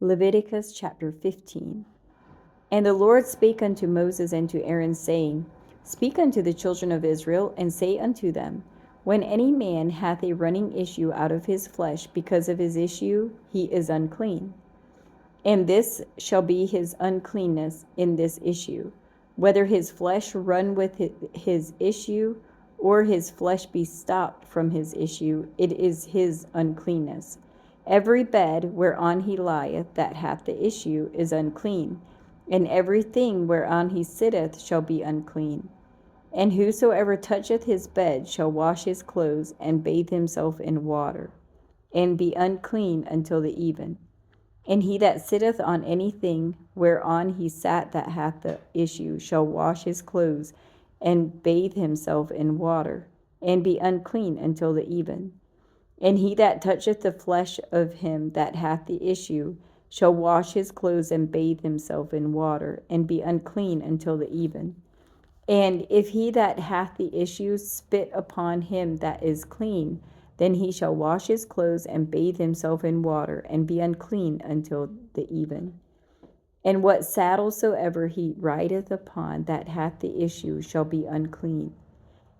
Leviticus chapter 15. And the Lord spake unto Moses and to Aaron, saying, Speak unto the children of Israel, and say unto them, When any man hath a running issue out of his flesh, because of his issue he is unclean. And this shall be his uncleanness in this issue, whether his flesh run with his issue, or his flesh be stopped from his issue, it is his uncleanness. Every bed whereon he lieth that hath the issue is unclean, and everything whereon he sitteth shall be unclean. And whosoever toucheth his bed shall wash his clothes, and bathe himself in water, and be unclean until the even. And he that sitteth on anything whereon he sat that hath the issue shall wash his clothes, and bathe himself in water, and be unclean until the even. And he that toucheth the flesh of him that hath the issue shall wash his clothes, and bathe himself in water, and be unclean until the even. And if he that hath the issue spit upon him that is clean, then he shall wash his clothes, and bathe himself in water, and be unclean until the even. And what saddle soever he rideth upon that hath the issue shall be unclean.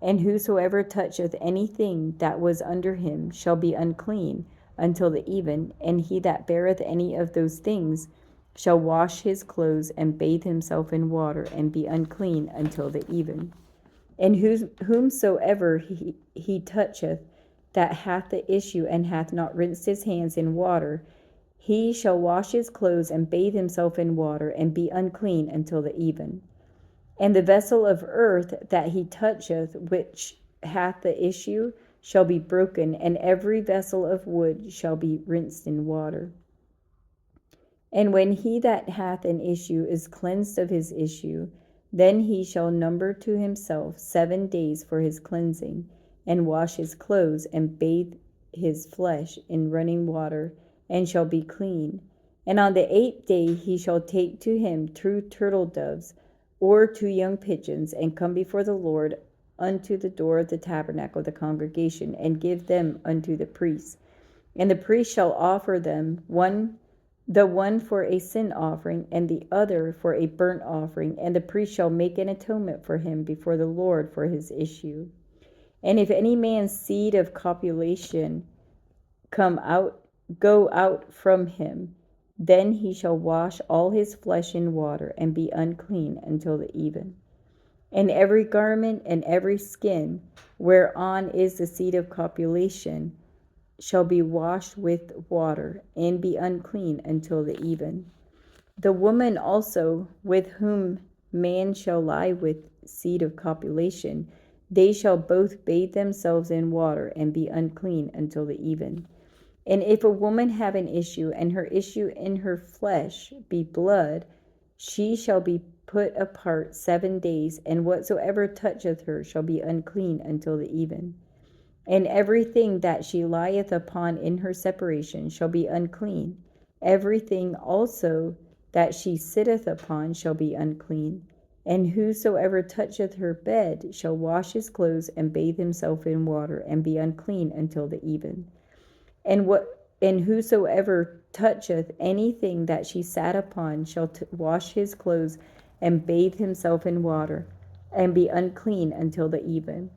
And whosoever toucheth anything that was under him shall be unclean until the even. And he that beareth any of those things shall wash his clothes, and bathe himself in water, and be unclean until the even. And whomsoever he toucheth that hath the issue, and hath not rinsed his hands in water, he shall wash his clothes, and bathe himself in water, and be unclean until the even. And the vessel of earth that he toucheth, which hath the issue, shall be broken, and every vessel of wood shall be rinsed in water. And when he that hath an issue is cleansed of his issue, then he shall number to himself 7 days for his cleansing, and wash his clothes, and bathe his flesh in running water, and shall be clean. And on the 8th day he shall take to him 2 turtle doves, or 2 young pigeons, and come before the Lord unto the door of the tabernacle of the congregation, and give them unto the priest. And the priest shall offer them, the one for a sin offering, and the other for a burnt offering, and the priest shall make an atonement for him before the Lord for his issue. And if any man's seed of copulation go out from him, then he shall wash all his flesh in water, and be unclean until the even. And every garment and every skin whereon is the seed of copulation shall be washed with water, and be unclean until the even. The woman also with whom man shall lie with seed of copulation, they shall both bathe themselves in water, and be unclean until the even. And if a woman have an issue, and her issue in her flesh be blood, she shall be put apart 7 days, and whatsoever toucheth her shall be unclean until the even. And everything that she lieth upon in her separation shall be unclean. Everything also that she sitteth upon shall be unclean. And whosoever toucheth her bed shall wash his clothes, and bathe himself in water, and be unclean until the even. And whosoever toucheth anything that she sat upon shall wash his clothes, and bathe himself in water, and be unclean until the even.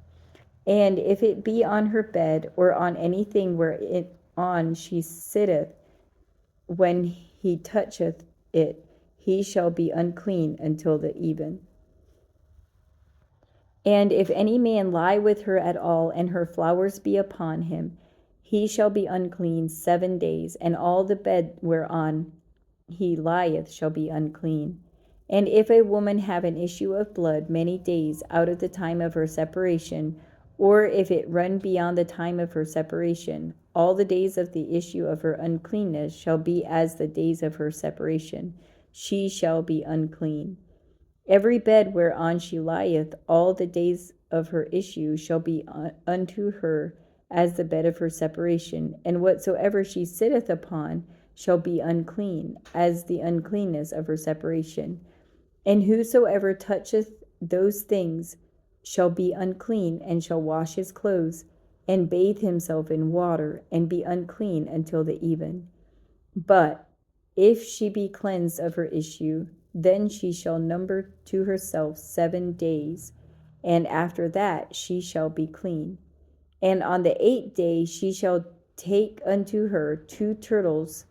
And if it be on her bed, or on anything whereon she sitteth, when he toucheth it, he shall be unclean until the even. And if any man lie with her at all, and her flowers be upon him, he shall be unclean 7 days, and all the bed whereon he lieth shall be unclean. And if a woman have an issue of blood many days out of the time of her separation, or if it run beyond the time of her separation, all the days of the issue of her uncleanness shall be as the days of her separation. She shall be unclean. Every bed whereon she lieth all the days of her issue shall be unto her as the bed of her separation, and whatsoever she sitteth upon shall be unclean, as the uncleanness of her separation. And whosoever toucheth those things shall be unclean, and shall wash his clothes, and bathe himself in water, and be unclean until the even. But If she be cleansed of her issue, then she shall number to herself 7 days, and after that she shall be clean. And on the 8th day she shall take unto her 2 turtles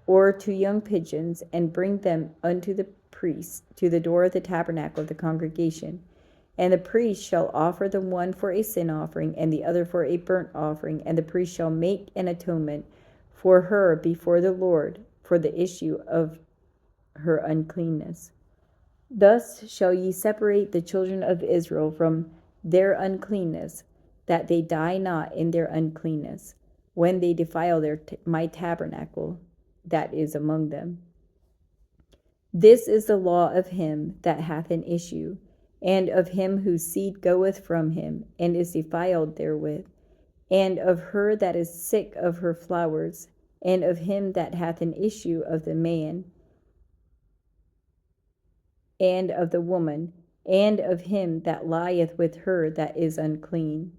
or 2 young pigeons, and bring them unto the priest to the door of the tabernacle of the congregation. And the priest shall offer the one for a sin offering, and the other for a burnt offering, and the priest shall make an atonement for her before the Lord for the issue of her uncleanness. Thus shall ye separate the children of Israel from their uncleanness, that they die not in their uncleanness, when they defile my tabernacle that is among them. This is the law of him that hath an issue, and of him whose seed goeth from him, and is defiled therewith, and of her that is sick of her flowers, and of him that hath an issue of the man, and of the woman, and of him that lieth with her that is unclean.